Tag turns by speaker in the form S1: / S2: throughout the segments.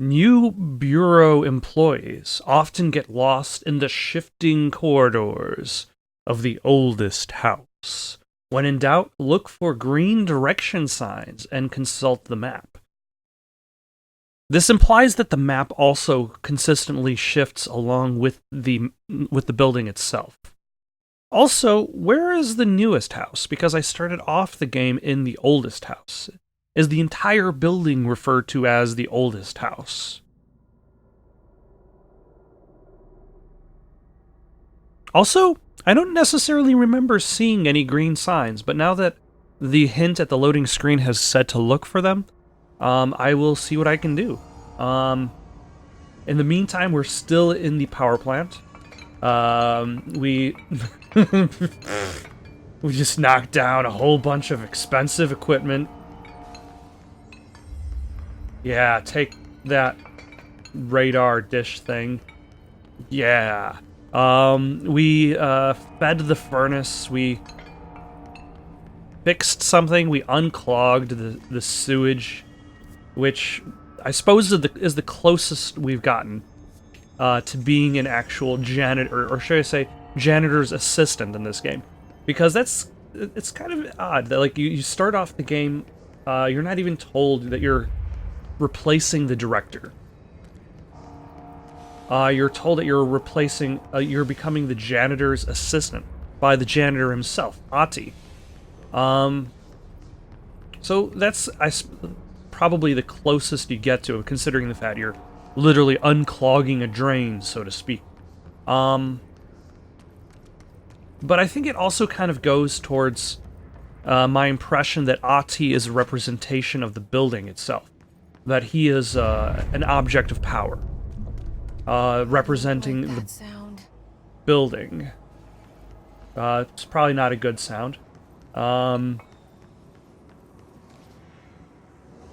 S1: New bureau employees often get lost in the shifting corridors of the oldest house. When in doubt, look for green direction signs and consult the map. This implies that the map also consistently shifts along with the building itself. Also, where is the newest house? Because I started off the game in the oldest house. Is the entire building referred to as the oldest house? Also, I don't necessarily remember seeing any green signs, but now that the hint at the loading screen has said to look for them, I will see what I can do. In the meantime, we're still in the power plant. We we just knocked down a whole bunch of expensive equipment. Yeah, take that radar dish thing. Yeah. We fed the furnace. We fixed something. We unclogged the sewage, which I suppose is the closest we've gotten to being an actual janitor, or should I say, janitor's assistant in this game, because it's kind of odd that like you start off the game, you're not even told that you're replacing the director. You're told that you're becoming the janitor's assistant by the janitor himself, Ati. So that's probably the closest you get to it, considering the fact you're literally unclogging a drain, so to speak. But I think it also kind of goes towards my impression that Ati is a representation of the building itself. That he is an object of power, representing the building. It's probably not a good sound.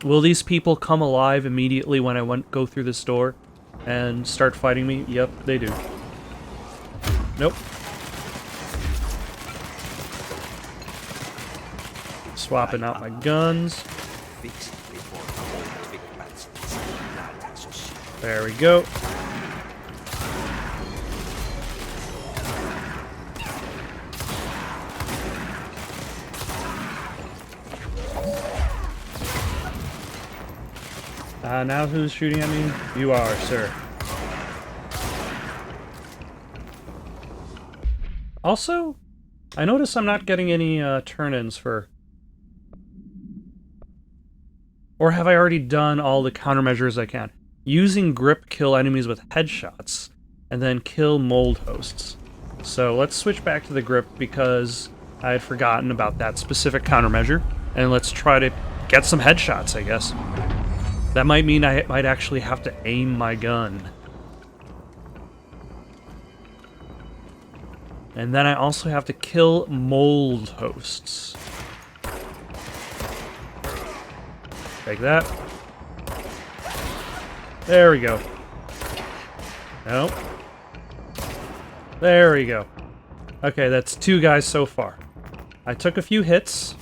S1: Will these people come alive immediately when I go through this door and start fighting me? Yep, they do. Nope. Swapping out my guns. There we go. Now who's shooting at me? You are, sir. Also, I notice I'm not getting any turn-ins for... Or have I already done all the countermeasures I can? Using grip, kill enemies with headshots, and then kill mold hosts. So let's switch back to the grip because I had forgotten about that specific countermeasure, and let's try to get some headshots, I guess. That might mean I might actually have to aim my gun. And then I also have to kill mold hosts. Take that. There we go. Nope. There we go. Okay, that's 2 guys so far. I took a few hits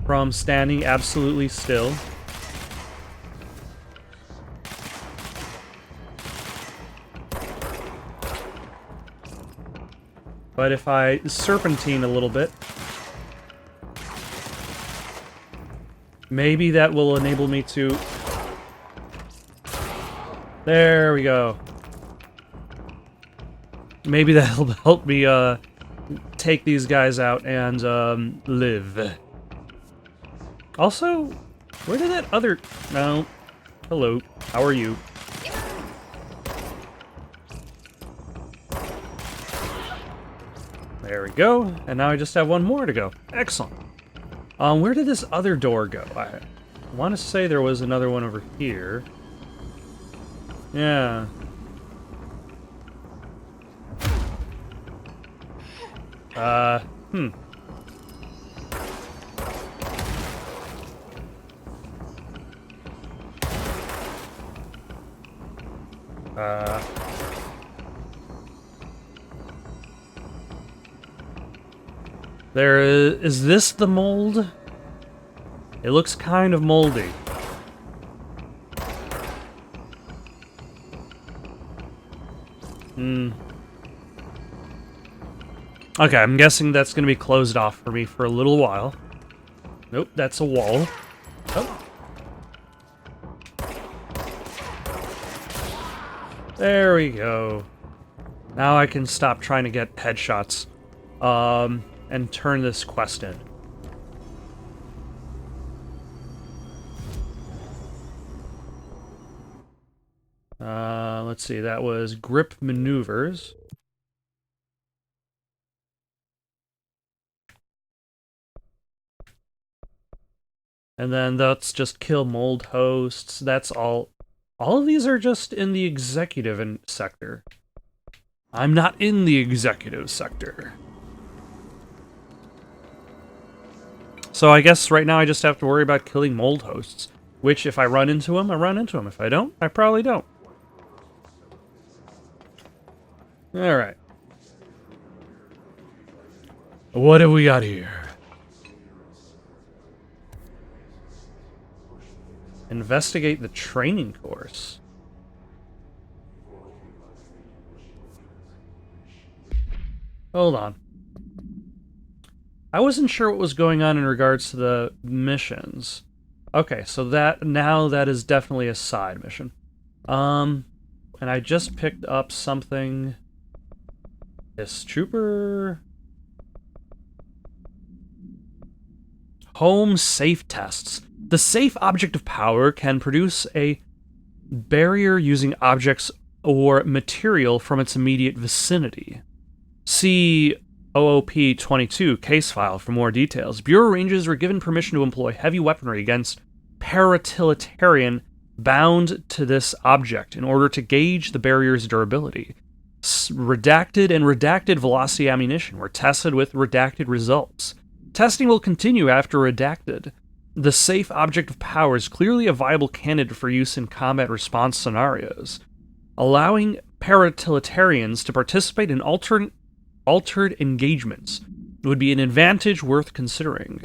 S1: from standing absolutely still. But if I serpentine a little bit, maybe that will enable me to... There we go. Maybe that'll help me take these guys out and live. Also, where did that other... No. Hello. How are you? There we go. And now I just have one more to go. Excellent. Where did this other door go? I want to say there was another one over here. Yeah. Hmm. Is this the mold? It looks kind of moldy. Hmm. Okay, I'm guessing that's going to be closed off for me for a little while. Nope, that's a wall. Oh. There we go. Now I can stop trying to get headshots. And turn this quest in. Let's see, that was grip maneuvers. And then that's just kill mold hosts. That's all. All of these are just in the executive sector. I'm not in the executive sector. So I guess right now I just have to worry about killing mold hosts. Which, if I run into them, I run into them. If I don't, I probably don't. Alright. What have we got here? Investigate the training course. Hold on. I wasn't sure what was going on in regards to the missions. Okay, so that is definitely a side mission. And I just picked up something. This trooper. Home safe tests. The safe object of power can produce a barrier using objects or material from its immediate vicinity. See OOP-22 case file for more details. Bureau Rangers were given permission to employ heavy weaponry against paratiliterian bound to this object in order to gauge the barrier's durability. Redacted and redacted velocity ammunition were tested with redacted results. Testing will continue after redacted. The safe object of power is clearly a viable candidate for use in combat response scenarios. Allowing paratiliterians to participate in altered engagements would be an advantage worth considering.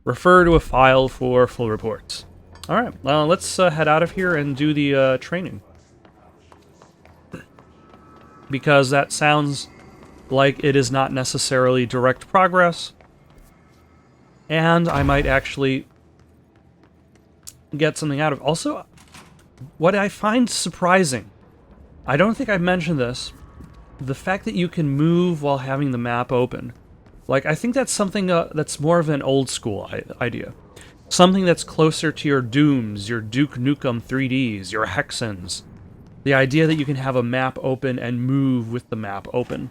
S1: Refer to a file for full reports. Alright, well, let's head out of here and do the training. Because that sounds like it is not necessarily direct progress. And I might actually get something out of it. Also, what I find surprising, I don't think I've mentioned this, the fact that you can move while having the map open. Like, I think that's something that's more of an old school idea. Something that's closer to your Dooms, your Duke Nukem 3Ds, your Hexens. The idea that you can have a map open and move with the map open.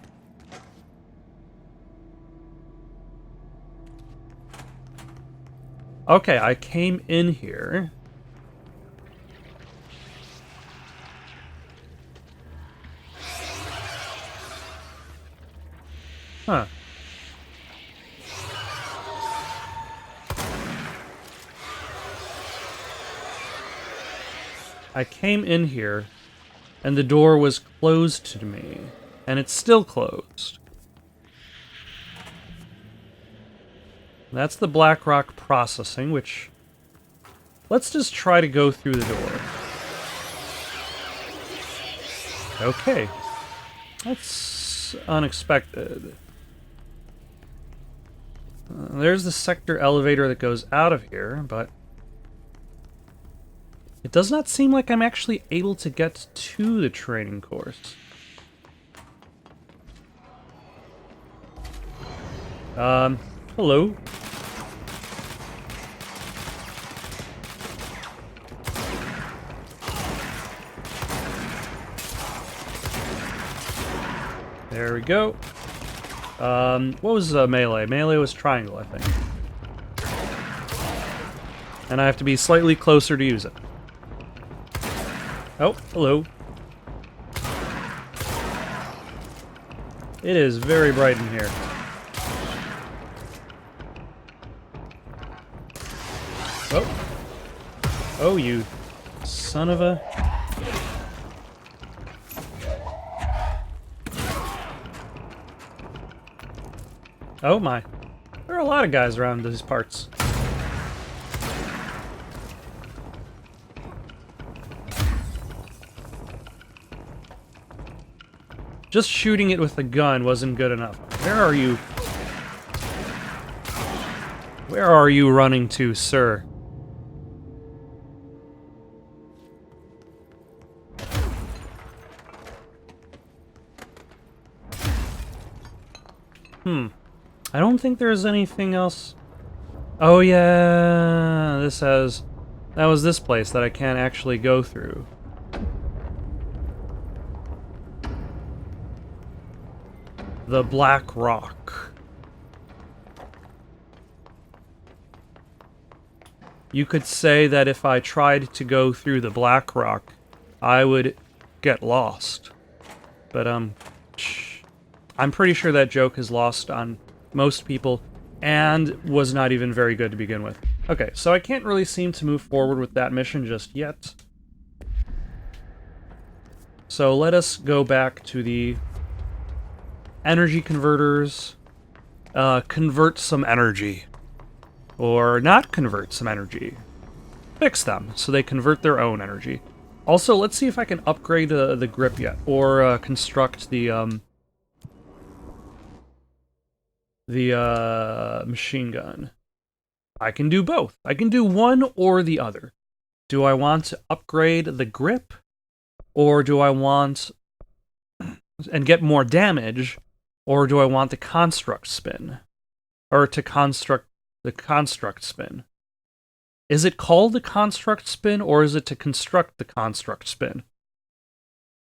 S1: Okay, I came in here. Huh. I came in here, and the door was closed to me, and it's still closed. That's the Blackrock processing, which... Let's just try to go through the door. Okay. That's unexpected. There's the sector elevator that goes out of here, but... It does not seem like I'm actually able to get to the training course. Hello. There we go. What was melee? Melee was triangle, I think. And I have to be slightly closer to use it. Oh, hello. It is very bright in here. Oh. Oh, you son of a... Oh my. There are a lot of guys around these parts. Just shooting it with a gun wasn't good enough. Where are you? Where are you running to, sir? I don't think there's anything else. Oh yeah, that was this place that I can't actually go through. The Black Rock. You could say that if I tried to go through the Black Rock, I would get lost. But, I'm pretty sure that joke is lost on most people, and was not even very good to begin with. Okay, so I can't really seem to move forward with that mission just yet. So let us go back to the energy converters. Convert some energy. Or not convert some energy. Fix them, so they convert their own energy. Also, let's see if I can upgrade the grip yet, or construct the machine gun. I can do both. I can do one or the other. Do I want to upgrade the grip, or do I want and get more damage, or do I want the construct spin? Or to construct the construct spin? Is it called the construct spin, or is it to construct the construct spin?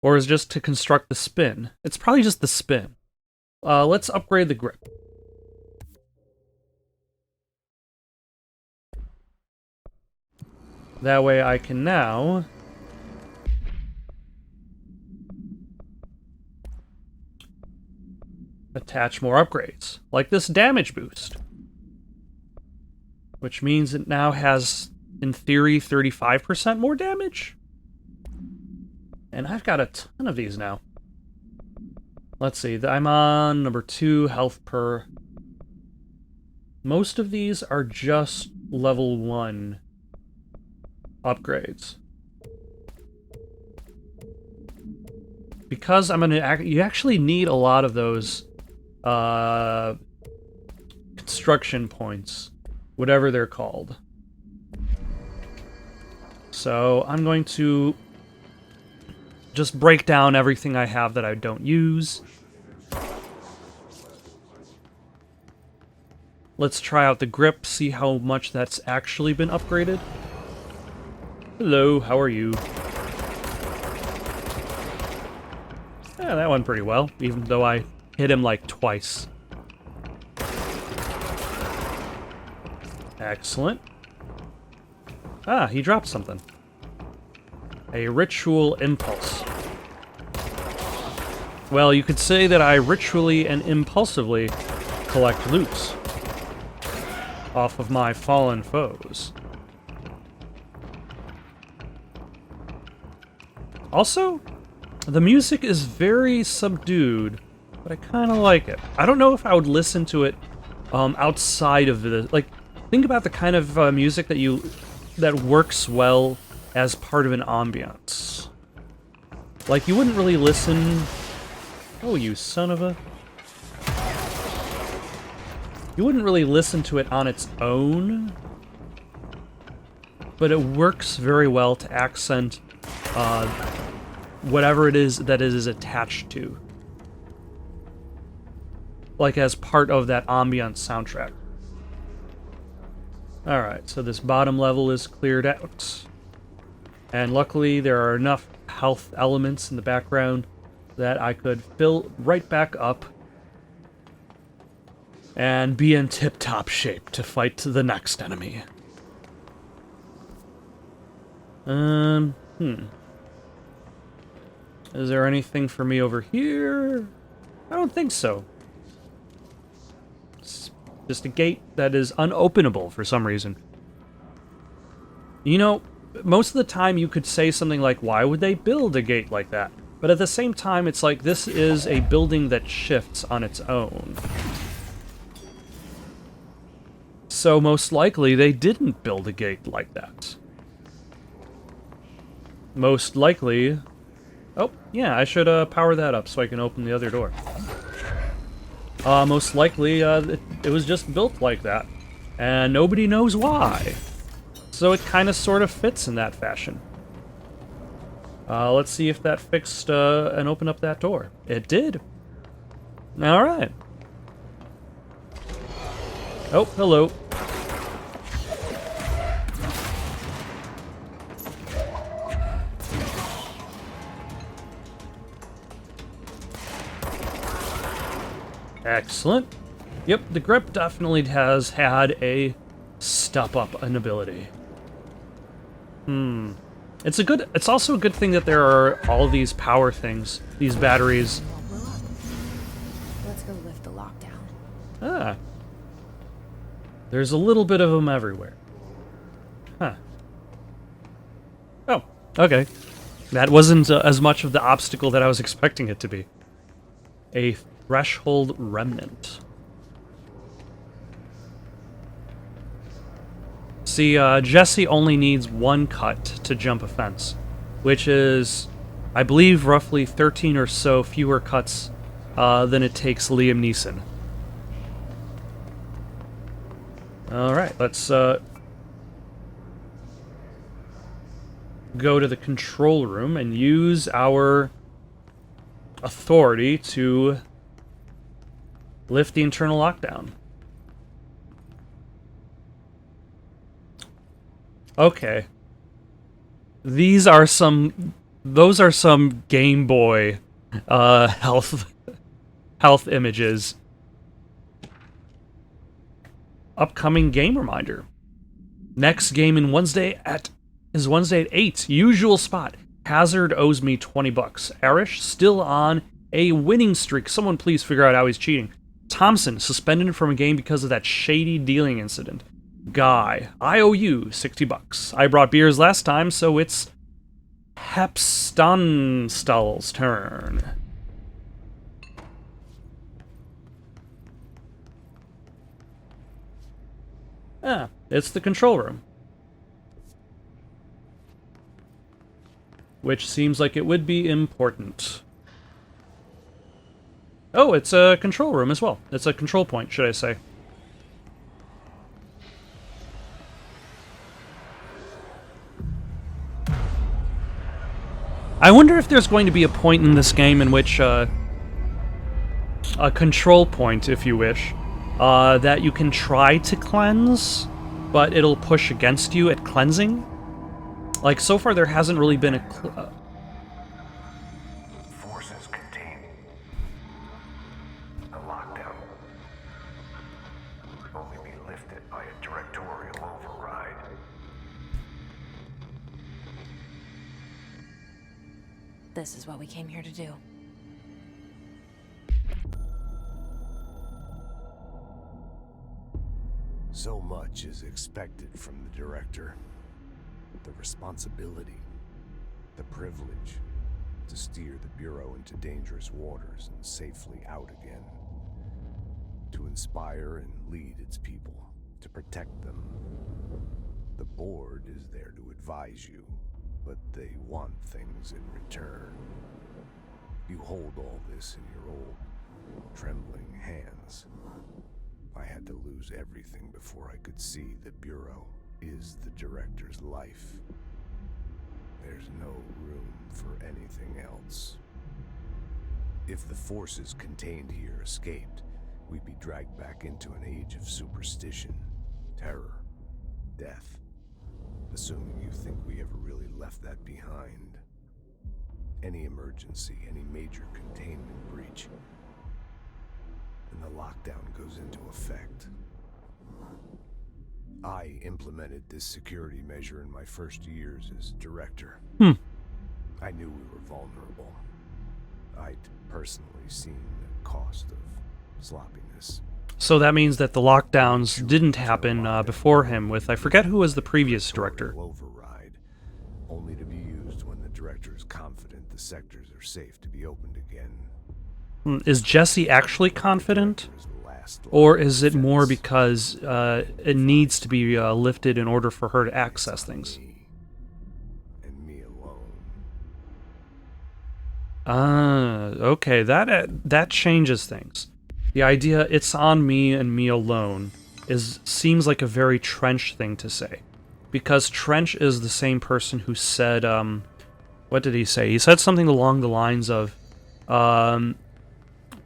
S1: Or is it just to construct the spin? It's probably just the spin. Let's upgrade the grip. That way I can now attach more upgrades, like this damage boost. Which means it now has, in theory, 35% more damage? And I've got a ton of these now. Let's see, I'm on number 2 health per. Most of these are just level 1 upgrades. Because I'm gonna you actually need a lot of those construction points, whatever they're called. So I'm going to just break down everything I have that I don't use. Let's try out the grip, see how much that's actually been upgraded. Hello, how are you? Yeah, that went pretty well, even though I hit him like twice. Excellent. Ah, he dropped something. A ritual impulse. Well, you could say that I ritually and impulsively collect loot off of my fallen foes. Also, the music is very subdued, but I kind of like it. I don't know if I would listen to it outside of the... Like, think about the kind of music that works well as part of an ambiance. Like, you wouldn't really listen... Oh, you son of a... You wouldn't really listen to it on its own, but it works very well to accent whatever it is that it is attached to. Like as part of that ambiance soundtrack. Alright, so this bottom level is cleared out. And luckily there are enough health elements in the background that I could fill right back up and be in tip-top shape to fight the next enemy. Is there anything for me over here? I don't think so. It's just a gate that is unopenable for some reason. You know, most of the time you could say something like, why would they build a gate like that? But at the same time, it's like, this is a building that shifts on its own. So most likely they didn't build a gate like that. Most likely Oh, yeah, I should power that up so I can open the other door. Most likely, it was just built like that, and nobody knows why. So it kind of sort of fits in that fashion. Let's see if that fixed and opened up that door. It did. Alright. Oh, hello. Excellent. Yep, the grip definitely has had a step up an ability. It's also a good thing that there are all these power things, these batteries.
S2: Let's go lift the lockdown.
S1: Ah. There's a little bit of them everywhere. Huh. Oh, okay. That wasn't as much of the obstacle that I was expecting it to be. A threshold remnant. See, Jesse only needs one cut to jump a fence, which is, I believe, roughly 13 or so fewer cuts than it takes Liam Neeson. Alright, let's go to the control room and use our authority to lift the internal lockdown. Okay. Those are some Game Boy health images. Upcoming game reminder. Next game in Wednesday is Wednesday at 8. Usual spot. Hazard owes me $20. Arish still on a winning streak. Someone please figure out how he's cheating. Thompson suspended from a game because of that shady dealing incident. Guy, I owe you $60. I brought beers last time, so it's Hepstonstall's turn. Ah, it's the control room. Which seems like it would be important. Oh, it's a control room as well. It's a control point, should I say. I wonder if there's going to be a point in this game in which a control point, if you wish, that you can try to cleanse, but it'll push against you at cleansing. Like, so far there hasn't really been a...
S3: Forces contained. A lockdown. Only be lifted by a directorial override.
S2: This is what we came here to do.
S3: So much is expected from the director. The responsibility, the privilege to steer the Bureau into dangerous waters and safely out again. To inspire and lead its people, to protect them. The board is there to advise you, but they want things in return. You hold all this in your old, trembling hands. I had to lose everything before I could see the Bureau is the director's life. There's no room for anything else. If the forces contained here escaped, we'd be dragged back into an age of superstition, terror, death. Assuming you think we ever really left that behind. Any emergency, any major containment breach, and the lockdown goes into effect. I implemented this security measure in my first years as director. I knew we were vulnerable. I'd personally seen the cost of sloppiness.
S1: So that means that the lockdowns didn't happen before him with, I forget who was the previous director.
S3: Override, only to be used when the director is confident the sectors are safe to be opened again.
S1: Is Jesse actually confident? Or is it more because it needs to be lifted in order for her to access things?
S3: And me alone.
S1: Okay, that changes things. The idea "it's on me and me alone" seems like a very Trench thing to say, because Trench is the same person who said, what did he say? He said something along the lines of,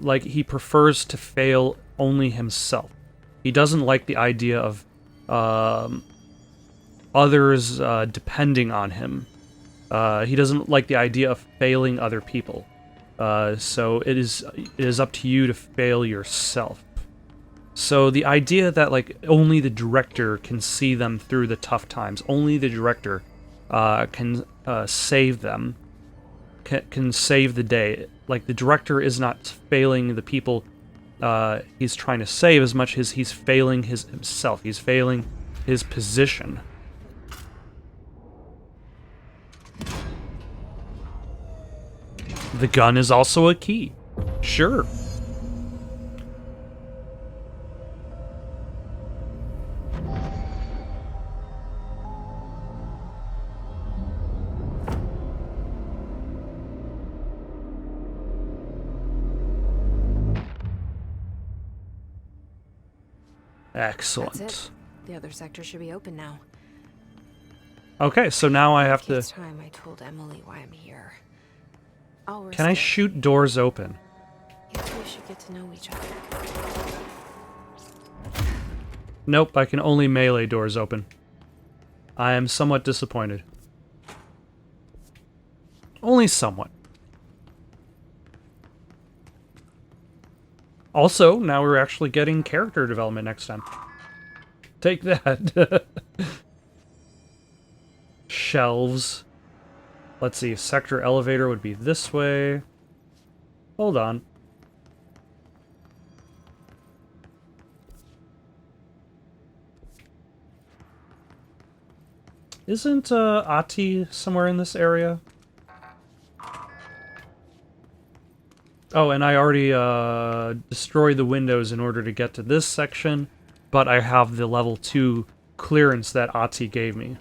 S1: like he prefers to fail only himself. He doesn't like the idea of others depending on him. He doesn't like the idea of failing other people. So it is up to you to fail yourself. So the idea that like only the director can see them through the tough times, only the director can save them, can save the day. Like the director is not failing the people he's trying to save as much as he's failing himself. He's failing his position. The gun is also a key. Sure. Excellent.
S2: That's it. The other sector should be open now.
S1: Okay, so now I have to...
S2: It's time I told Emily why I'm here. I'll risk
S1: Can I
S2: it.
S1: shoot doors open?
S2: You two should get to know each other.
S1: Nope, I can only melee doors open. I am somewhat disappointed. Only somewhat. Also, now we're actually getting character development next time. Take that. Shelves. Let's see, sector elevator would be this way. Hold on. Isn't Ati somewhere in this area? Oh, and I already destroyed the windows in order to get to this section, but I have the level 2 clearance that Ati gave me.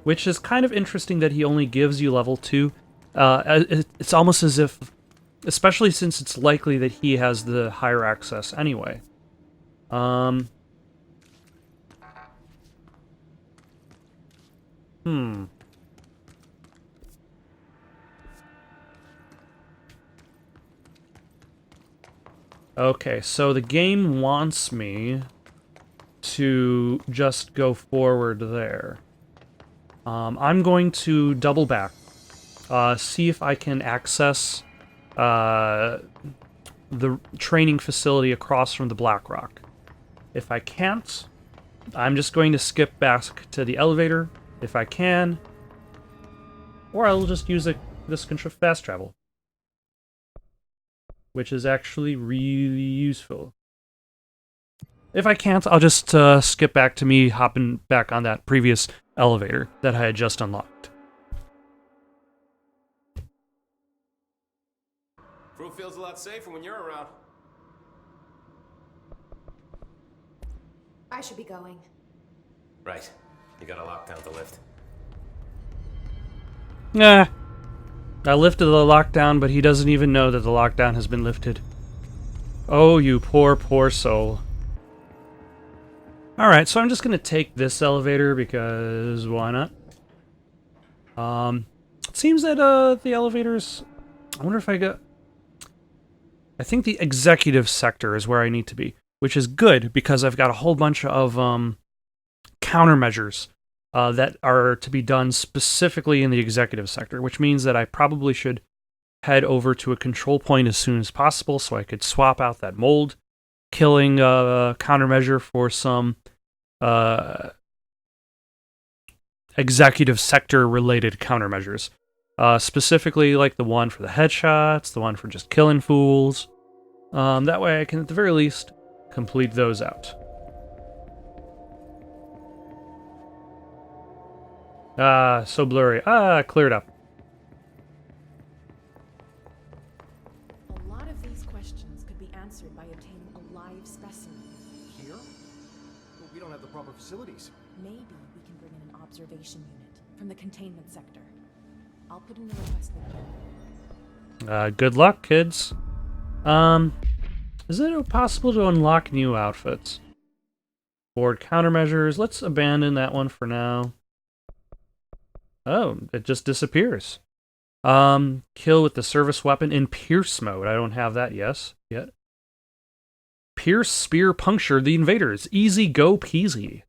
S1: Which is kind of interesting that he only gives you level 2. It's almost as if, especially since it's likely that he has the higher access anyway. Okay, so the game wants me to just go forward there. I'm going to double back, see if I can access the training facility across from the Black Rock. If I can't, I'm just going to skip back to the elevator, if I can, or I'll just use this fast travel, which is actually really useful. If I can't, I'll just skip back to me hopping back on that previous elevator that I had just unlocked.
S4: Crew feels a lot safer when you're around.
S2: I should be going.
S4: Right. You gotta lock down the lift.
S1: Nah. I lifted the lockdown, but he doesn't even know that the lockdown has been lifted. Oh, you poor, poor soul. Alright, so I'm just gonna take this elevator because why not? It seems that the elevators... I wonder if I got... I think the executive sector is where I need to be, which is good because I've got a whole bunch of countermeasures that are to be done specifically in the executive sector, which means that I probably should head over to a control point as soon as possible so I could swap out that mold killing countermeasure for some executive sector related countermeasures. Specifically like the one for the headshots, the one for just killing fools. That way I can at the very least complete those out. So blurry. Cleared up.
S5: A lot of these questions could be answered by obtaining a live specimen.
S6: Here? But we don't have the proper facilities.
S5: Maybe we can bring in an observation unit from the containment sector. I'll put in a request with you.
S1: Good luck, kids. Is it possible to unlock new outfits? Board countermeasures. Let's abandon that one for now. Oh, it just disappears. Kill with the service weapon in pierce mode. I don't have that yet. Pierce, spear, puncture the invaders. Easy go peasy.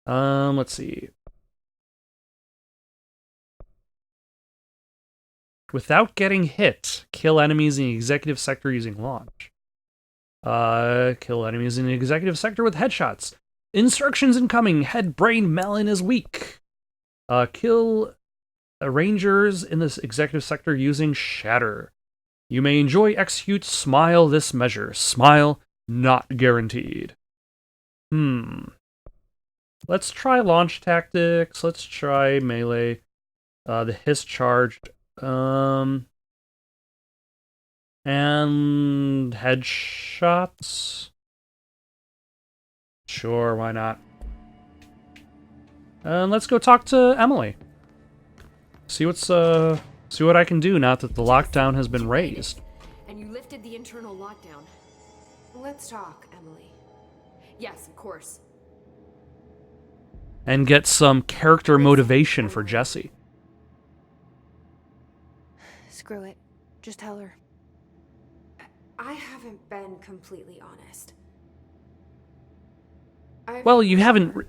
S1: Let's see. Without getting hit, kill enemies in the executive sector using launch. Kill enemies in the executive sector with headshots. Instructions incoming. Head brain melon is weak. Kill rangers in this executive sector using shatter. You may enjoy execute smile this measure. Smile not guaranteed. Let's try launch tactics. Let's try melee. The hiss charged. And headshots. Sure, why not? And let's go talk to Emily. See what I can do now that the lockdown has been raised.
S2: And you lifted the internal lockdown. Let's talk, Emily.
S5: Yes, of course.
S1: And get some character motivation for Jesse.
S2: Screw it. Just tell her. I haven't been completely honest.
S1: Well, you haven't...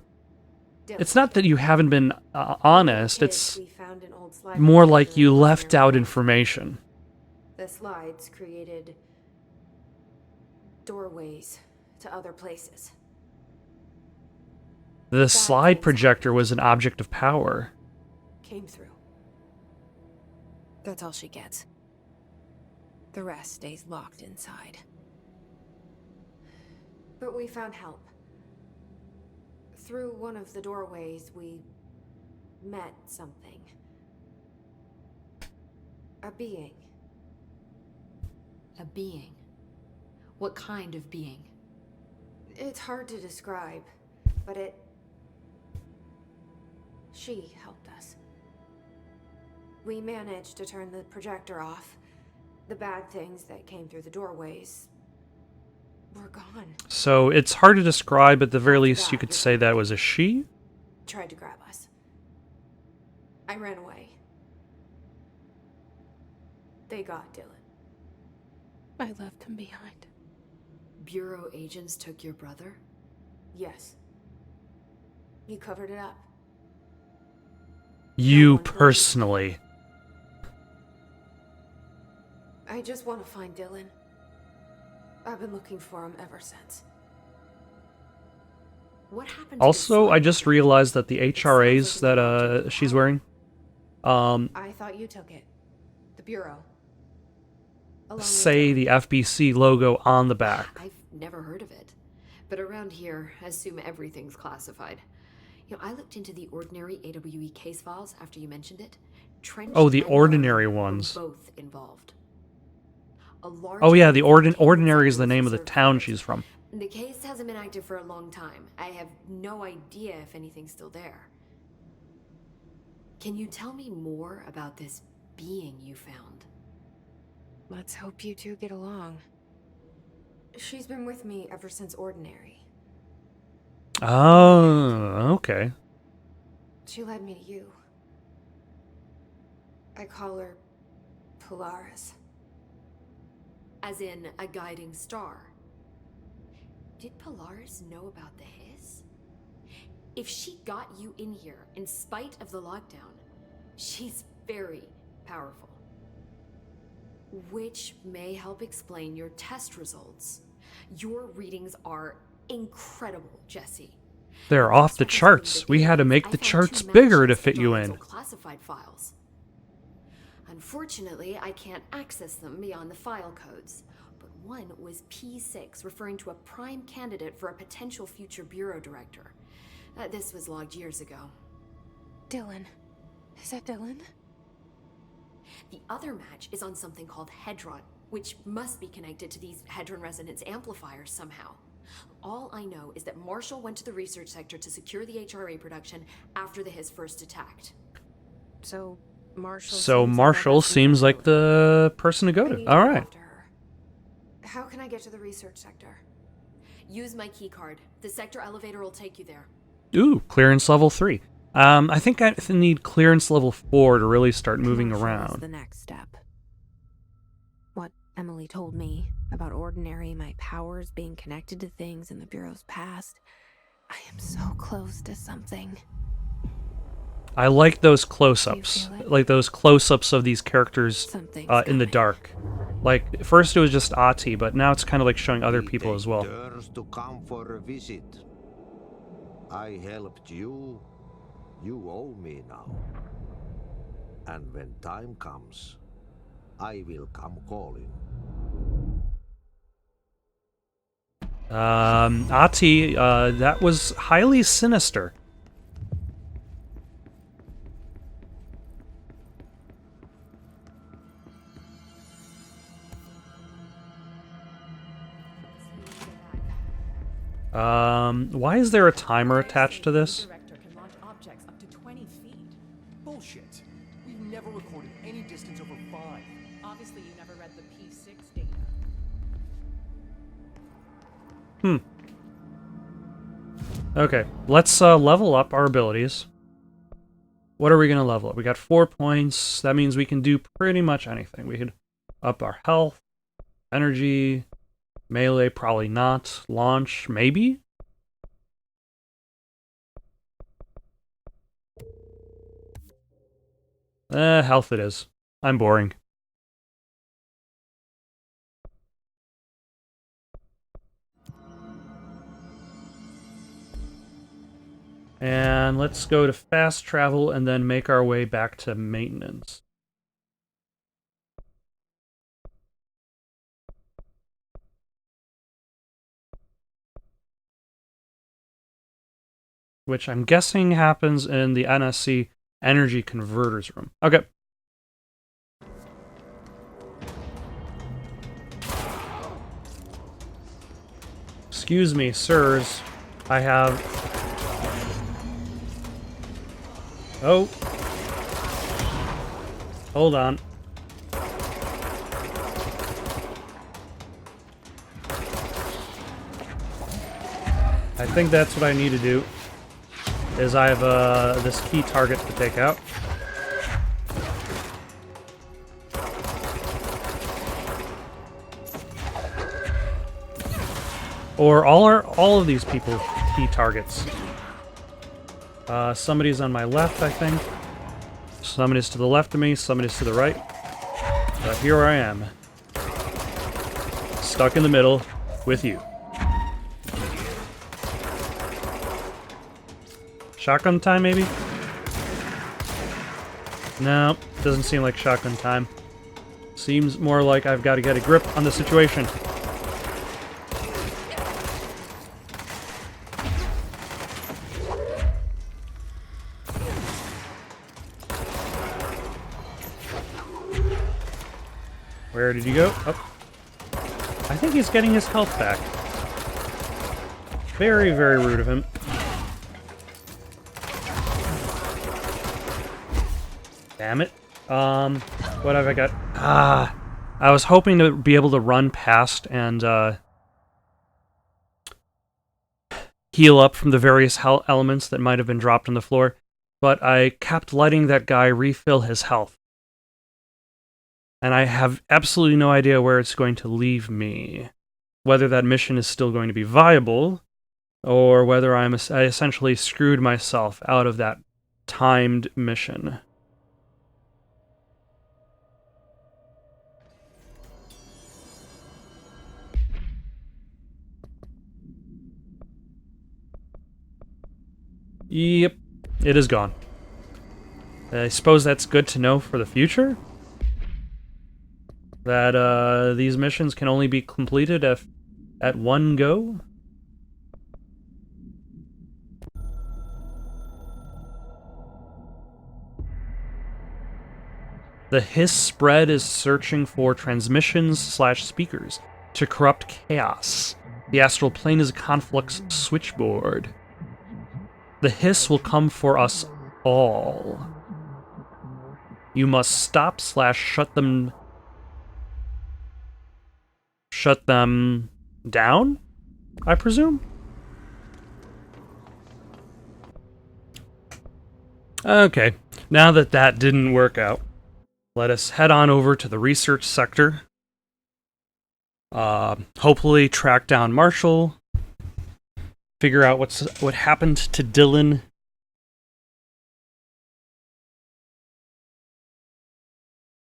S1: It's not that you haven't been honest, it's more like you left out information.
S2: The slides created doorways to other places.
S1: The slide projector was an object of power.
S2: Came through. That's all she gets. The rest stays locked inside. But we found help. Through one of the doorways, we met something. A being.
S5: A being? What kind of being?
S2: It's hard to describe, but she helped us. We managed to turn the projector off. The bad things that came through the doorways were gone.
S1: So it's hard to describe, but at the very least you could say that was a she?
S2: Tried to grab us. I ran away. They got Dylan. I left him behind.
S5: Bureau agents took your brother?
S2: Yes. You covered it up.
S1: You personally.
S2: I just want to find Dylan. I've been looking for him ever since.
S5: What happened to
S1: Also, I just realized that the HRAs that she's wearing,
S2: I thought you took it. The Bureau.
S1: say the FBC logo on the back.
S5: I've never heard of it. But around here, I assume everything's classified. You know, I looked into the ordinary AWE case files after you mentioned it. Trench
S1: Oh, the
S5: and
S1: ordinary
S5: Love
S1: ones.
S5: were both involved. A large
S1: Oh yeah, the
S5: amount of
S1: Ordinary is the
S5: cases
S1: name of the
S5: served
S1: town
S5: with it.
S1: she's from.
S5: The case hasn't been active for a long time. I have no idea if anything's still there. Can you tell me more about this being you found?
S2: Let's hope you two get along. She's been with me ever since Ordinary.
S1: Oh, okay.
S2: She led me to you. I call her Polaris.
S5: As in a guiding star. Did Polaris know about the hiss? If she got you in here in spite of the lockdown, she's very powerful. Which may help explain your test results. Your readings are incredible, Jesse.
S1: They're off the charts. We had to make the charts bigger to fit you in.
S5: Classified files. Unfortunately, I can't access them beyond the file codes. But one was P6, referring to a prime candidate for a potential future bureau director. This was logged years ago.
S2: Dylan. Is that Dylan?
S5: The other match is on something called Hedron, which must be connected to these Hedron resonance amplifiers somehow. All I know is that Marshall went to the research sector to secure the HRA production after the hiss first attacked.
S2: So,
S1: So Marshall seems like the person to go to. All right.
S2: How can I get to the research sector?
S5: Use my key card. The sector elevator will take you there.
S1: Ooh, clearance level 3. I think I need clearance level 4 to really start moving
S2: Marshall is
S1: around.
S2: the next step. What Emily told me about Ordinary, my powers being connected to things in the Bureau's past. I am so close to something.
S1: I like those close-ups.
S2: Do you feel it?
S1: Like those close-ups of these characters
S2: Something's
S1: in the
S2: coming.
S1: dark. Like, first it was just Ati, but now it's kind of like showing other people as well.
S7: Turns to come for a visit. I helped you. You owe me now. And when time comes, I will come calling.
S1: Ati, that was highly sinister. Why is there a timer attached to this?
S6: Director can launch objects up to 20 feet. Bullshit. We've never recorded any distance over 5.
S8: Obviously, you never read the P6 data.
S1: Okay, let's level up our abilities. What are we going to level up? We got 4 points. That means we can do pretty much anything. We could up our health, energy, melee, probably not. Launch, maybe? Health it is. I'm boring. And let's go to fast travel and then make our way back to maintenance. Which I'm guessing happens in the NSC energy converters room. Okay. Excuse me, sirs. I have... Oh. Hold on. I think that's what I need to do. Is I have this key target to take out. Or all of these people key targets. Somebody's on my left, I think. Somebody's to the left of me, somebody's to the right. But here I am. Stuck in the middle with you. Shotgun time, maybe? No, doesn't seem like shotgun time. Seems more like I've got to get a grip on the situation. Where did he go? Oh. I think he's getting his health back. Very, very rude of him. Damn it. What have I got? I was hoping to be able to run past and, heal up from the various elements that might have been dropped on the floor, but I kept letting that guy refill his health. And I have absolutely no idea where it's going to leave me. Whether that mission is still going to be viable, or whether I essentially screwed myself out of that timed mission. Yep, it is gone. I suppose that's good to know for the future? That these missions can only be completed at one go? The Hiss spread is searching for transmissions/speakers to corrupt chaos. The astral plane is a conflux switchboard. The Hiss will come for us all. You must stop / shut them down, I presume? Okay, now that that didn't work out, let us head on over to the research sector. Hopefully track down Marshall, figure out what happened to Dylan.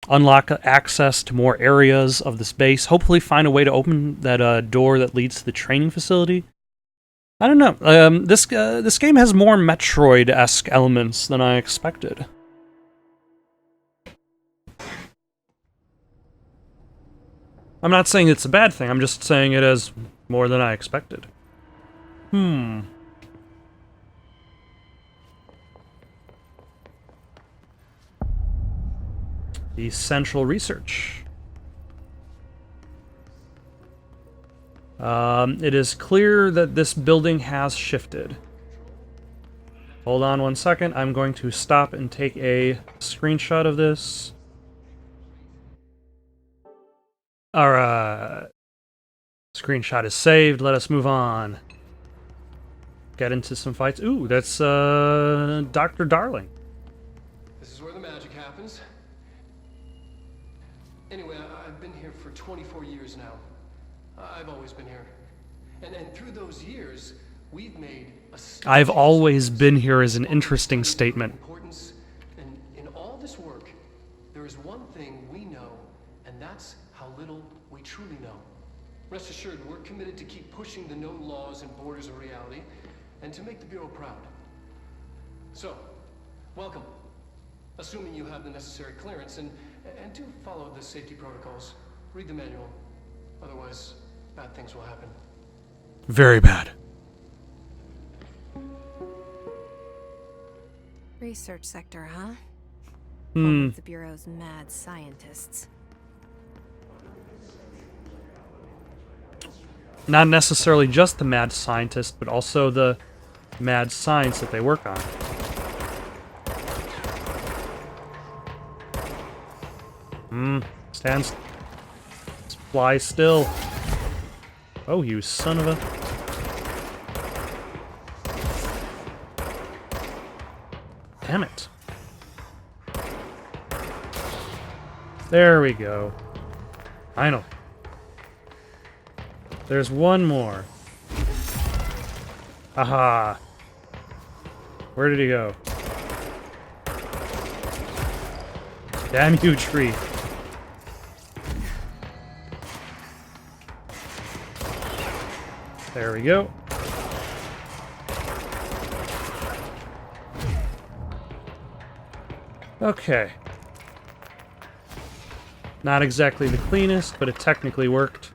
S1: Unlock access to more areas of this base. Hopefully find a way to open that door that leads to the training facility. I don't know. This game has more Metroid-esque elements than I expected. I'm not saying it's a bad thing. I'm just saying it has more than I expected. The central research. It is clear that this building has shifted. Hold on one second. I'm going to stop and take a screenshot of this. Alright. Screenshot is saved. Let us move on. Get into some fights. Ooh, that's Dr. Darling.
S6: This is where the magic happens. Anyway, I've been here for 24 years now. I've always been here. And through those years, we've made a...
S1: I've always been here is an interesting statement.
S6: Importance. And in all this work, there is one thing we know, and that's how little we truly know. Rest assured, we're committed to keep pushing the known laws and borders of reality, and to make the Bureau proud. So, welcome. Assuming you have the necessary clearance, and do follow the safety protocols. Read the manual. Otherwise, bad things will happen.
S1: Very bad.
S2: Research sector, huh? Home of the Bureau's mad scientists.
S1: Not necessarily just the mad scientist, but also the mad science that they work on. Stands. Fly still. Oh, you son of a... Damn it. There we go. Final. There's one more. Aha. Where did he go? Damn you, tree. There we go. Okay. Not exactly the cleanest, but it technically worked.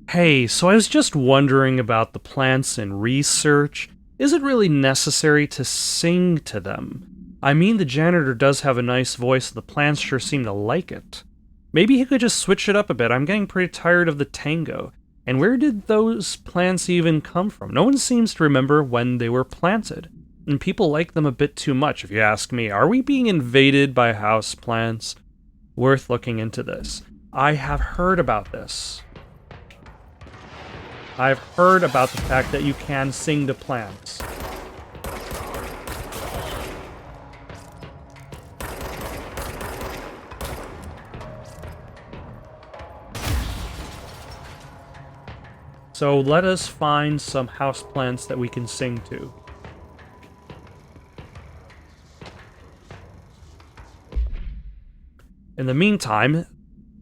S1: Hey, so I was just wondering about the plants in research. Is it really necessary to sing to them? I mean, the janitor does have a nice voice, the plants sure seem to like it. Maybe he could just switch it up a bit. I'm getting pretty tired of the tango. And where did those plants even come from? No one seems to remember when they were planted. And people like them a bit too much, if you ask me. Are we being invaded by house plants? Worth looking into this. I have heard about this. I've heard about the fact that you can sing to plants. So let us find some houseplants that we can sing to. In the meantime,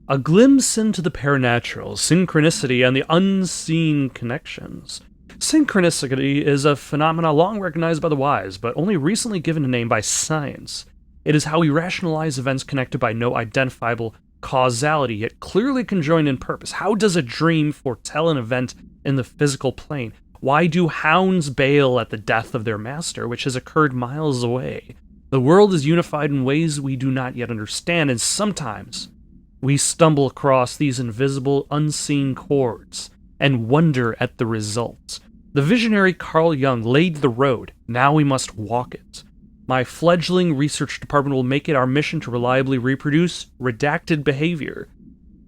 S1: a glimpse into the paranormal, synchronicity, and the unseen connections. Synchronicity is a phenomenon long recognized by the wise, but only recently given a name by science. It is how we rationalize events connected by no identifiable causality, yet clearly conjoined in purpose. How does a dream foretell an event in the physical plane? Why do hounds bail at the death of their master, which has occurred miles away? The world is unified in ways we do not yet understand, and sometimes we stumble across these invisible, unseen chords and wonder at the results. The visionary Carl Jung laid the road. Now we must walk it. My fledgling research department will make it our mission to reliably reproduce redacted behavior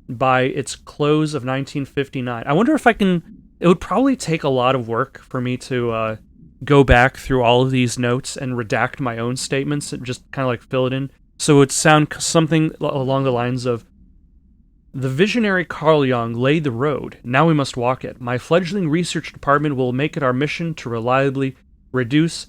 S1: by its close of 1959. I wonder if I can... It would probably take a lot of work for me to go back through all of these notes and redact my own statements and just kind of like fill it in. So it would sound something along the lines of, the visionary Carl Jung laid the road. Now we must walk it. My fledgling research department will make it our mission to reliably reduce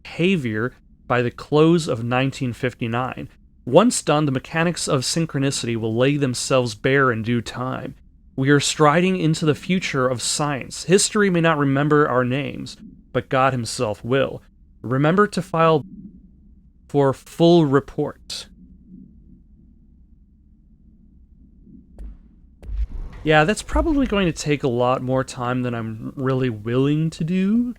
S1: behavior by the close of 1959. Once done, the mechanics of synchronicity will lay themselves bare in due time. We are striding into the future of science. History may not remember our names, but God himself will. Remember to file for full report. Yeah, that's probably going to take a lot more time than I'm really willing to do.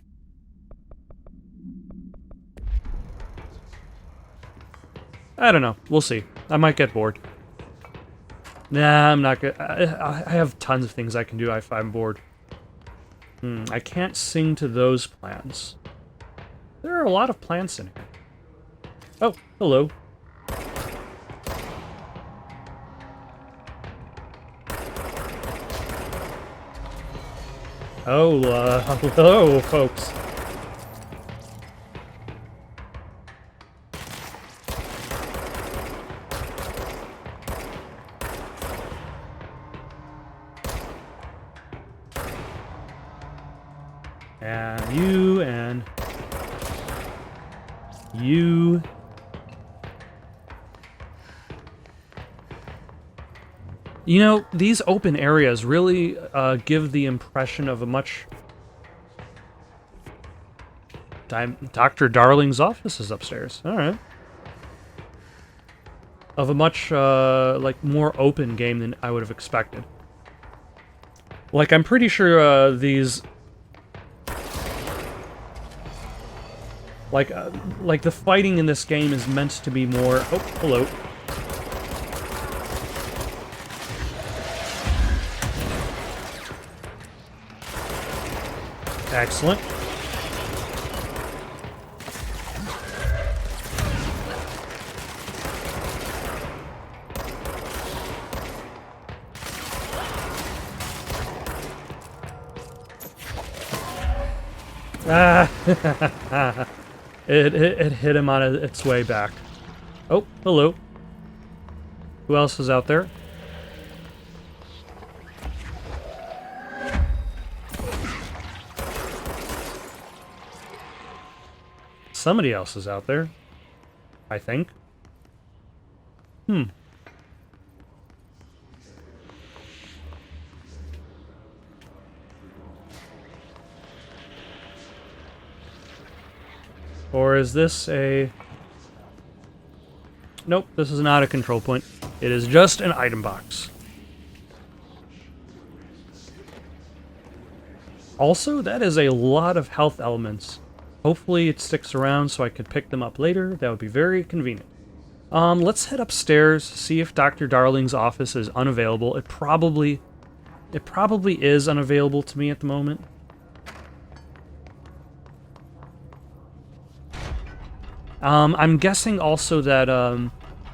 S1: I don't know. We'll see. I might get bored. Nah, I'm not good. I have tons of things I can do if I'm bored. I can't sing to those plants. There are a lot of plants in here. Oh, hello. Oh, hello, folks. And you, and you. You know, these open areas really give the impression of a much... Dr. Darling's office is upstairs. Alright. Of a much, like, more open game than I would have expected. Like, I'm pretty sure these... Like the fighting in this game is meant to be more... Oh, hello. Excellent. Ah! It hit him on its way back. Oh, hello. Who else is out there? Somebody else is out there, I think. Or is this a... Nope, this is not a control point. It is just an item box. Also, that is a lot of health elements. Hopefully it sticks around so I could pick them up later. That would be very convenient. Let's head upstairs, see if Dr. Darling's office is unavailable. It probably is unavailable to me at the moment. I'm guessing also that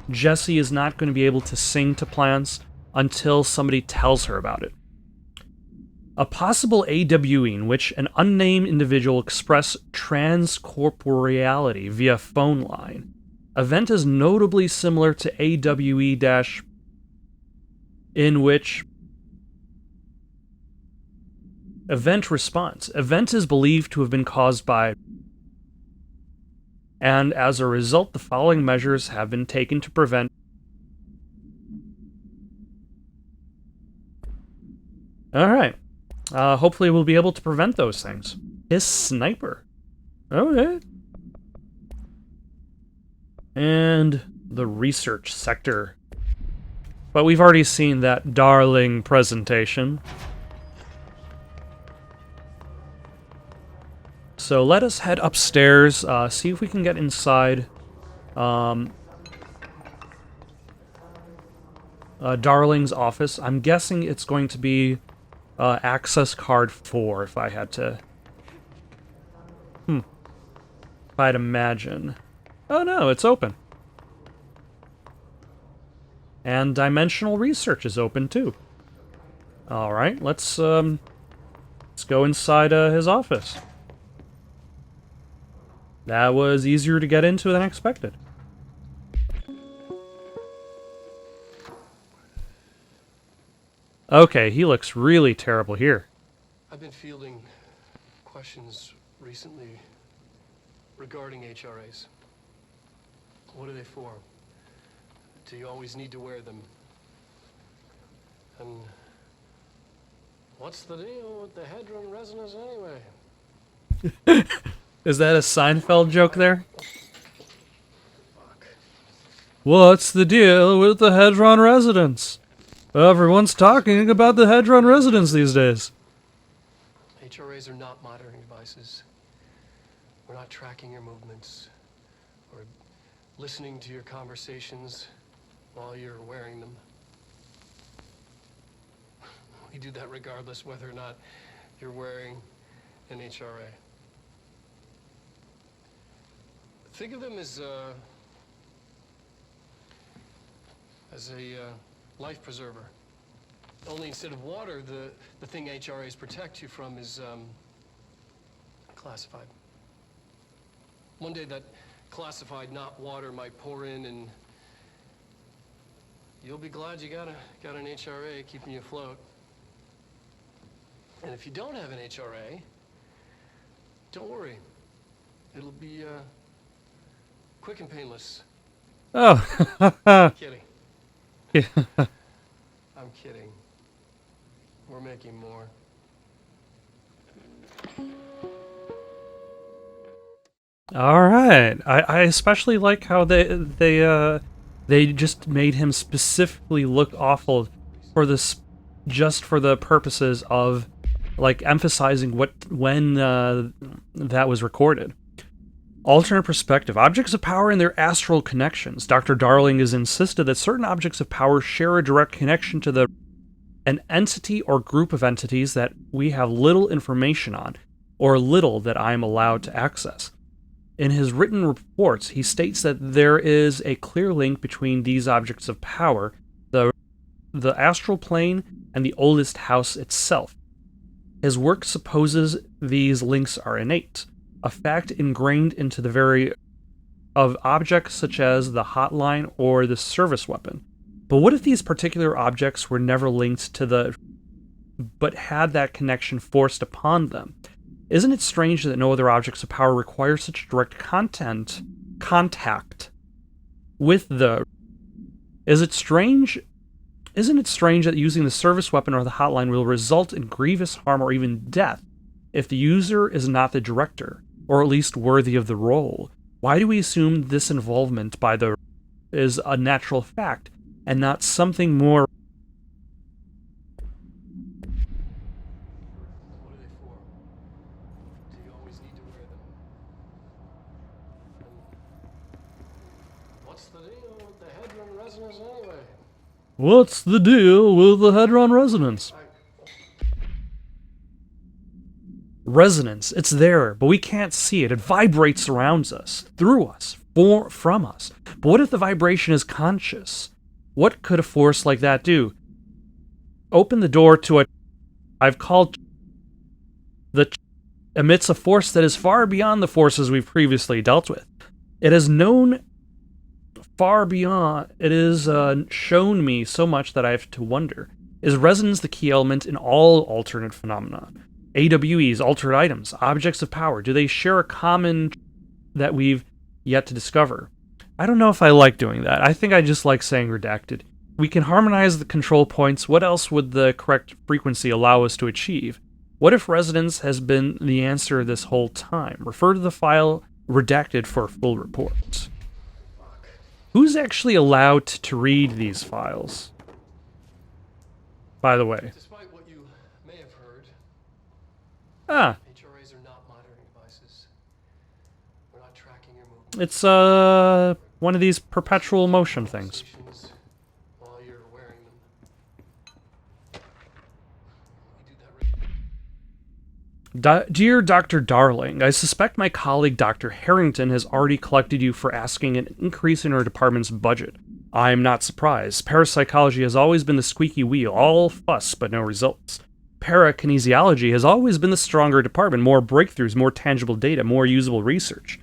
S1: Jessie is not going to be able to sing to plants until somebody tells her about it. A possible AWE in which an unnamed individual express transcorporeality via phone line. Event is notably similar to AWE- in which event response. Event is believed to have been caused by, and as a result, the following measures have been taken to prevent. Alright. Hopefully we'll be able to prevent those things. His sniper. Okay. And the research sector. But we've already seen that darling presentation. So let us head upstairs, see if we can get inside Darling's office. I'm guessing it's going to be access card 4, if I had to... If I'd imagine. Oh no, it's open. And dimensional research is open too. Alright, let's go inside his office. That was easier to get into than expected. Okay, he looks really terrible here.
S6: I've been fielding questions recently regarding HRAs. What are they for? Do you always need to wear them? And what's the deal with the Hedron resonance anyway?
S1: Is that a Seinfeld joke there?
S6: Fuck.
S1: What's the deal with the Hedron residence? Everyone's talking about the Hedron residence these days.
S6: HRAs are not monitoring devices. We're not tracking your movements or listening to your conversations while you're wearing them. We do that regardless whether or not you're wearing an HRA. Think of them as a life preserver. Only instead of water, the thing HRAs protect you from is classified. One day that classified, not water, might pour in, and you'll be glad you got an HRA keeping you afloat. And if you don't have an HRA, don't worry. It'll be quick and painless.
S1: Oh.
S6: Kidding.
S1: Yeah.
S6: I'm kidding. We're making more.
S1: All right. I especially like how they just made him specifically look awful for this, just for the purposes of like emphasizing when that was recorded. Alternate perspective. Objects of power and their astral connections. Dr. Darling has insisted that certain objects of power share a direct connection to an entity or group of entities that we have little information on, or little that I am allowed to access. In his written reports, he states that there is a clear link between these objects of power, the astral plane, and the oldest house itself. His work supposes these links are innate, a fact ingrained into the very of objects such as the hotline or the service weapon. But what if these particular objects were never linked to but had that connection forced upon them? Isn't it strange that no other objects of power require such direct contact with Isn't it strange that using the service weapon or the hotline will result in grievous harm or even death if the user is not the director, or at least worthy of the role? Why do we assume this involvement by the is a natural fact and not something more?
S6: What are they for? Do you always need to wear them? And what's the deal with the Hedron resonance anyway?
S1: What's the deal with the Hedron resonance? Resonance, it's there, but we can't see it. It vibrates around us, through us, from us. But what if the vibration is conscious? What could a force like that do? Open the door to I've called emits a force that is far beyond the forces we've previously dealt with. It has known far beyond. It has shown me so much that I have to wonder: is resonance the key element in all alternate phenomena? AWEs, altered items, objects of power, do they share a common that we've yet to discover? I don't know if I like doing that. I think I just like saying redacted. We can harmonize the control points. What else would the correct frequency allow us to achieve? What if resonance has been the answer this whole time? Refer to the file redacted for a full report. Who's actually allowed to read these files? By the way.
S6: Despite what you may have heard, HRAs are not monitoring devices. We're not tracking your movements.
S1: It's one of these perpetual motion things.
S6: While you're wearing them. We do that
S1: Dear Dr. Darling, I suspect my colleague Dr. Harrington has already collected you for asking an increase in our department's budget. I am not surprised. Parapsychology has always been the squeaky wheel, all fuss but no results. Parakinesiology has always been the stronger department, more breakthroughs, more tangible data, more usable research.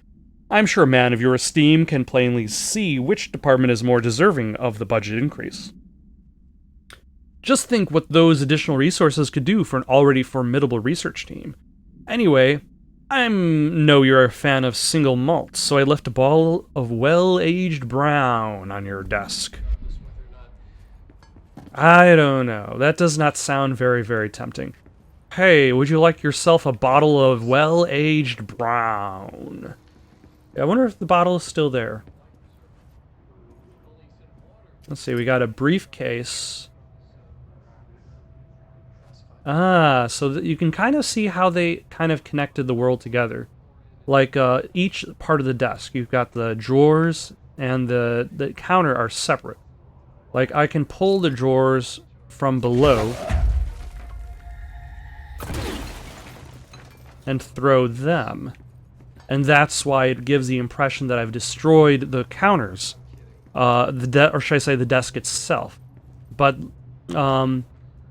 S1: I'm sure a man of your esteem can plainly see which department is more deserving of the budget increase. Just think what those additional resources could do for an already formidable research team. Anyway, I know you're a fan of single malts, so I left a bottle of well-aged brown on your desk. I don't know. That does not sound very, very tempting. Hey, would you like yourself a bottle of well-aged brown? I wonder if the bottle is still there. Let's see, we got a briefcase. So that you can kind of see how they kind of connected the world together. Like, each part of the desk, you've got the drawers and the counter are separate. Like, I can pull the drawers from below and throw them. And that's why it gives the impression that I've destroyed the counters. Or should I say the desk itself. But,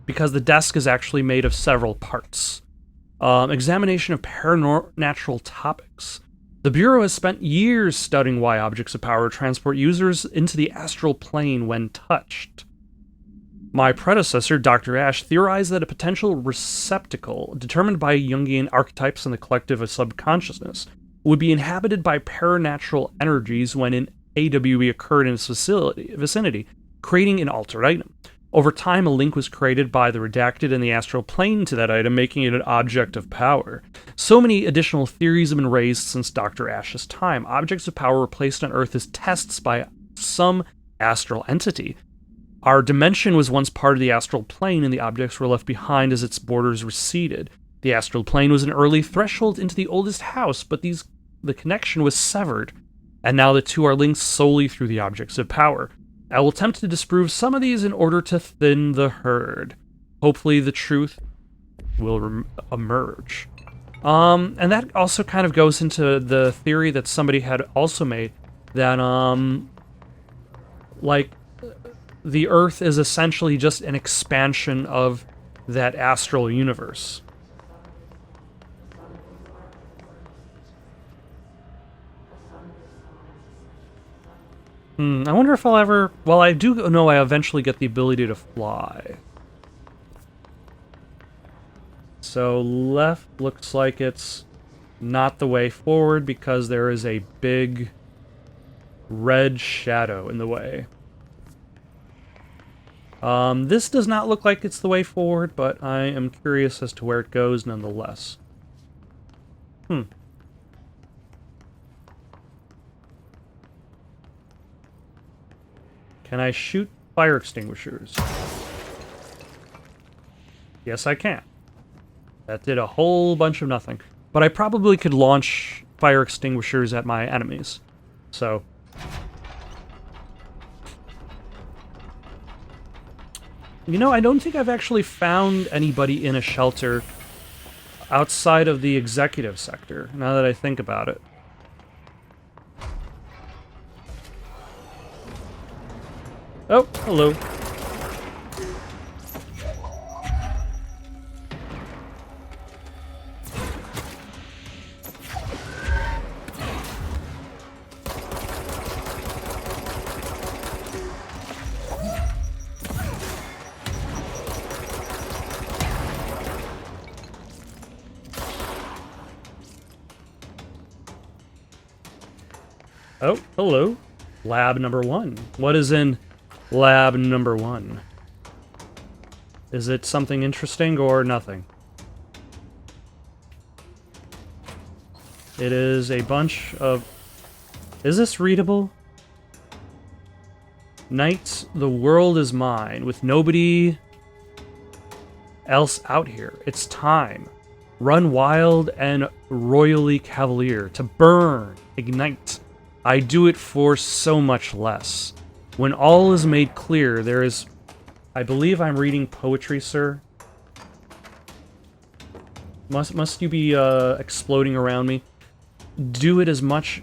S1: because the desk is actually made of several parts. Examination of paranormal topics. The Bureau has spent years studying why objects of power transport users into the astral plane when touched. My predecessor, Dr. Ash, theorized that a potential receptacle, determined by Jungian archetypes and the collective of subconsciousness, would be inhabited by paranatural energies when an AWE occurred in its vicinity, creating an altered item. Over time, a link was created by the redacted and the astral plane to that item, making it an object of power. So many additional theories have been raised since Dr. Ash's time. Objects of power were placed on Earth as tests by some astral entity. Our dimension was once part of the astral plane, and the objects were left behind as its borders receded. The astral plane was an early threshold into the oldest house, but the connection was severed, and now the two are linked solely through the objects of power. I will attempt to disprove some of these in order to thin the herd. Hopefully the truth will emerge. And that also kind of goes into the theory that somebody had also made, that, like, the Earth is essentially just an expansion of that astral universe. I wonder if I'll ever... Well, I do know I eventually get the ability to fly. So left looks like it's not the way forward because there is a big red shadow in the way. This does not look like it's the way forward, but I am curious as to where it goes nonetheless. Can I shoot fire extinguishers? Yes, I can. That did a whole bunch of nothing. But I probably could launch fire extinguishers at my enemies. So... You know, I don't think I've actually found anybody in a shelter outside of the executive sector, now that I think about it. Oh, hello. Oh, hello. Lab number 1. What is in lab number 1? Is it something interesting or nothing? It is a bunch of... Is this readable? Night, the world is mine, with nobody else out here. It's time. Run wild and royally cavalier. To burn, ignite. I do it for so much less. When all is made clear, there is... I believe I'm reading poetry, sir. Must you be exploding around me? Do it as much,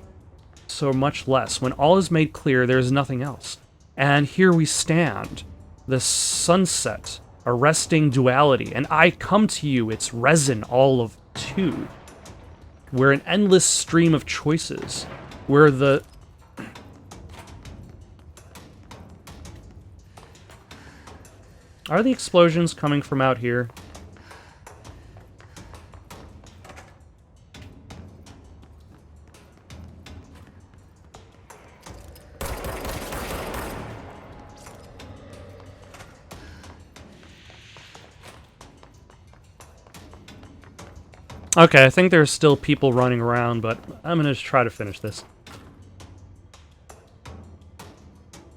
S1: so much less. When all is made clear, there is nothing else. And here we stand, the sunset, arresting duality, and I come to you, it's resin, all of two. We're an endless stream of choices. We're the... Are the explosions coming from out here? Okay, I think there's still people running around, but I'm gonna just try to finish this.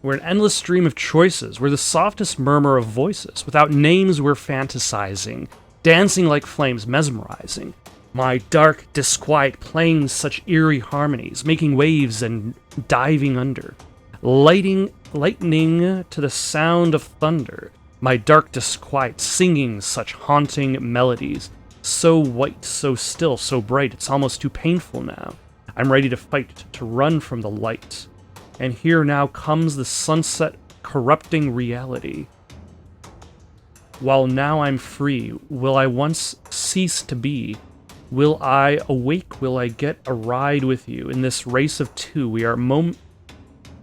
S1: We're an endless stream of choices. We're the softest murmur of voices. Without names, we're fantasizing. Dancing like flames, mesmerizing. My dark disquiet playing such eerie harmonies, making waves and diving under. Lightning to the sound of thunder. My dark disquiet singing such haunting melodies. So white, so still, so bright, it's almost too painful now. I'm ready to fight, to run from the light. And here now comes the sunset corrupting reality. While now I'm free, will I once cease to be? Will I awake? Will I get a ride with you? In this race of two, we are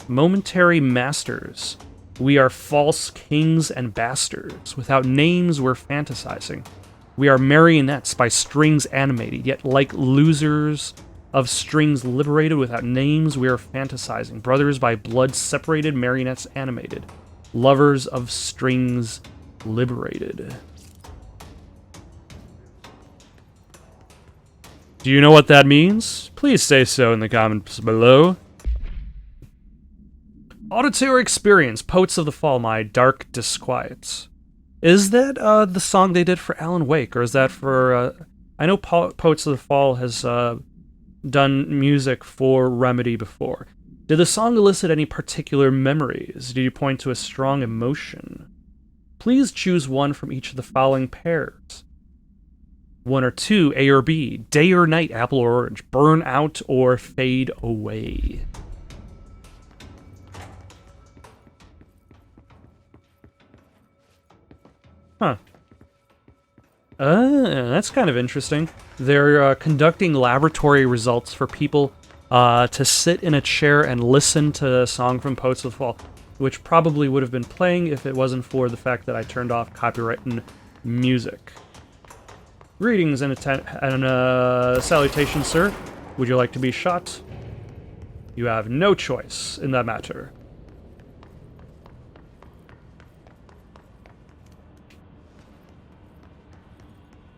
S1: momentary masters. We are false kings and bastards. Without names, we're fantasizing. We are marionettes by strings animated, yet like losers of strings liberated. Without names, we are fantasizing. Brothers by blood separated, marionettes animated. Lovers of strings liberated. Do you know what that means? Please say so in the comments below. Auditory experience, Poets of the Fall, my dark disquiets. Is that the song they did for Alan Wake, or is that for... I know Poets of the Fall has done music for Remedy before. Did the song elicit any particular memories? Did you point to a strong emotion? Please choose one from each of the following pairs. 1 or 2, A or B, day or night, apple or orange, burn out or fade away. Huh. That's kind of interesting. They're conducting laboratory results for people to sit in a chair and listen to a song from Poets of the Fall, which probably would have been playing if it wasn't for the fact that I turned off copyright and music. Greetings and salutations, sir. Would you like to be shot? You have no choice in that matter.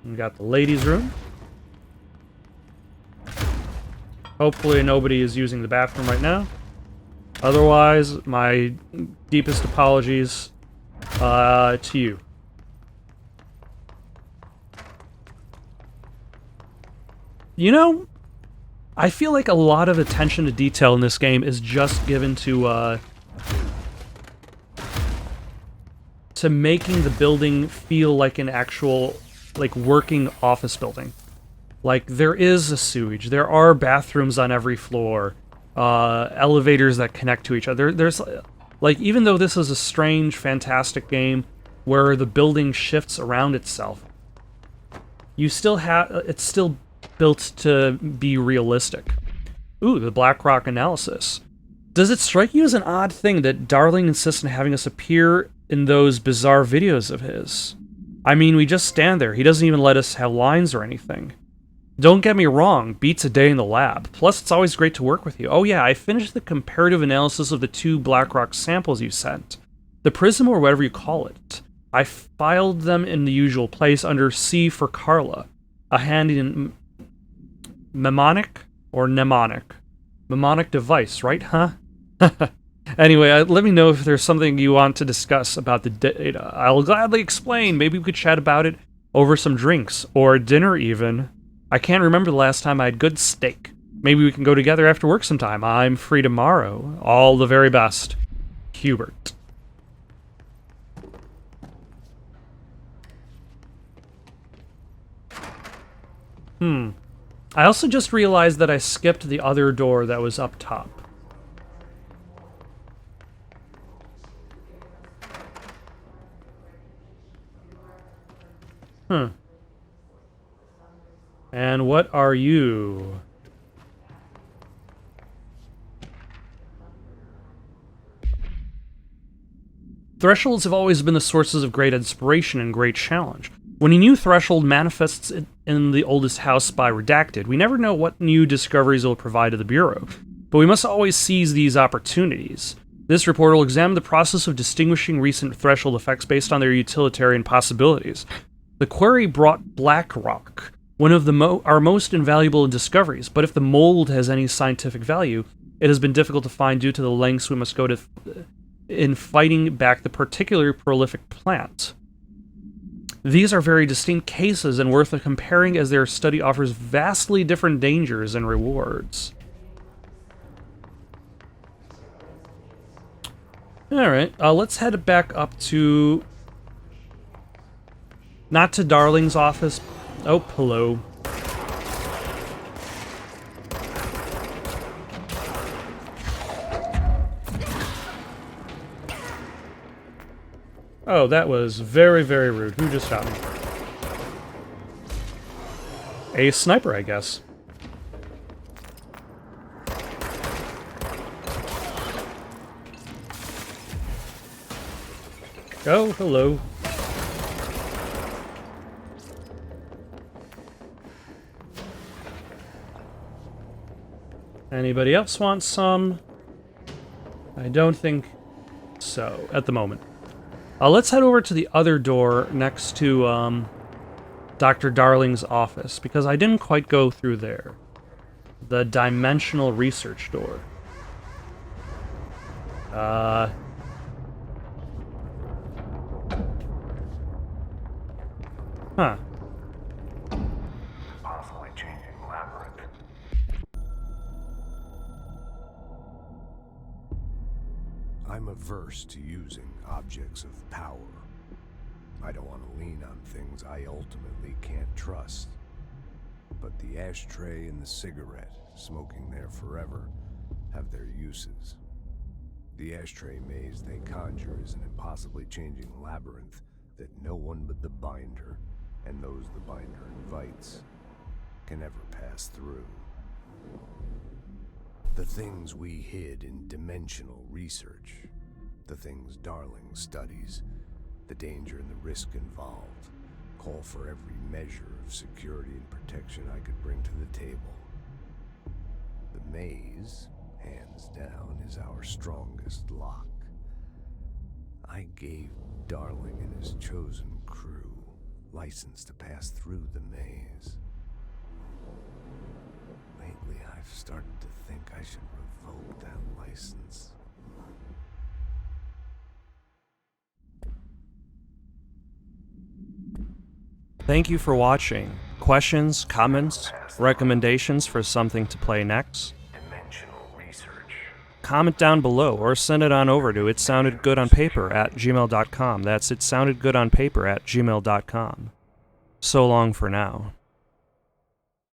S1: We got the ladies' room. Hopefully nobody is using the bathroom right now. Otherwise, my deepest apologies to you. You know, I feel like a lot of attention to detail in this game is just given to making the building feel like an actual, like, working office building. Like, there is a sewage, there are bathrooms on every floor, elevators that connect to each other. There's, like, even though this is a strange, fantastic game where the building shifts around itself, you still have, it's still built to be realistic. Ooh, the Blackrock analysis. Does it strike you as an odd thing that Darling insists on having us appear in those bizarre videos of his? I mean, we just stand there. He doesn't even let us have lines or anything. Don't get me wrong, beats a day in the lab. Plus, it's always great to work with you. Oh yeah, I finished the comparative analysis of the 2 Blackrock samples you sent. The Prism, or whatever you call it. I filed them in the usual place under C for Carla. A handy mnemonic or mnemonic? Mnemonic device, right, huh? Anyway, let me know if there's something you want to discuss about the data. I'll gladly explain. Maybe we could chat about it over some drinks, or dinner even. I can't remember the last time I had good steak. Maybe we can go together after work sometime. I'm free tomorrow. All the very best. Hubert. I also just realized that I skipped the other door that was up top. And what are you? Thresholds have always been the sources of great inspiration and great challenge. When a new threshold manifests in the oldest house by Redacted, we never know what new discoveries it will provide to the Bureau, but we must always seize these opportunities. This report will examine the process of distinguishing recent threshold effects based on their utilitarian possibilities. The query brought Black Rock, one of our most invaluable discoveries, but if the mold has any scientific value, it has been difficult to find due to the lengths we must go to in fighting back the particularly prolific plant. These are very distinct cases and worth comparing as their study offers vastly different dangers and rewards. Alright, let's head back up to... Not to Darling's office. Oh, hello. Oh, that was very, very rude. Who just shot me? A sniper, I guess. Oh, hello. Anybody else want some? I don't think so, at the moment. Let's head over to the other door next to Dr. Darling's office, because I didn't quite go through there. The dimensional research door. Huh.
S3: Possibly changing labyrinth. I'm averse to using objects of power. I don't want to lean on things I ultimately can't trust. But the ashtray and the cigarette, smoking there forever, have their uses. The ashtray maze they conjure is an impossibly changing labyrinth that no one but the binder, and those the binder invites, can ever pass through. The things we hid in dimensional research, the things Darling studies, the danger and the risk involved, call for every measure of security and protection I could bring to the table. The maze, hands down, is our strongest lock. I gave Darling and his chosen crew license to pass through the maze. Lately, I've started to think I should revoke that license.
S1: Thank you for watching. Questions, comments, recommendations for something to play next?
S3: Dimensional research.
S1: Comment down below or send it on over to itsoundedgoodonpaper@gmail.com. That's itsoundedgoodonpaper@gmail.com. So long for now.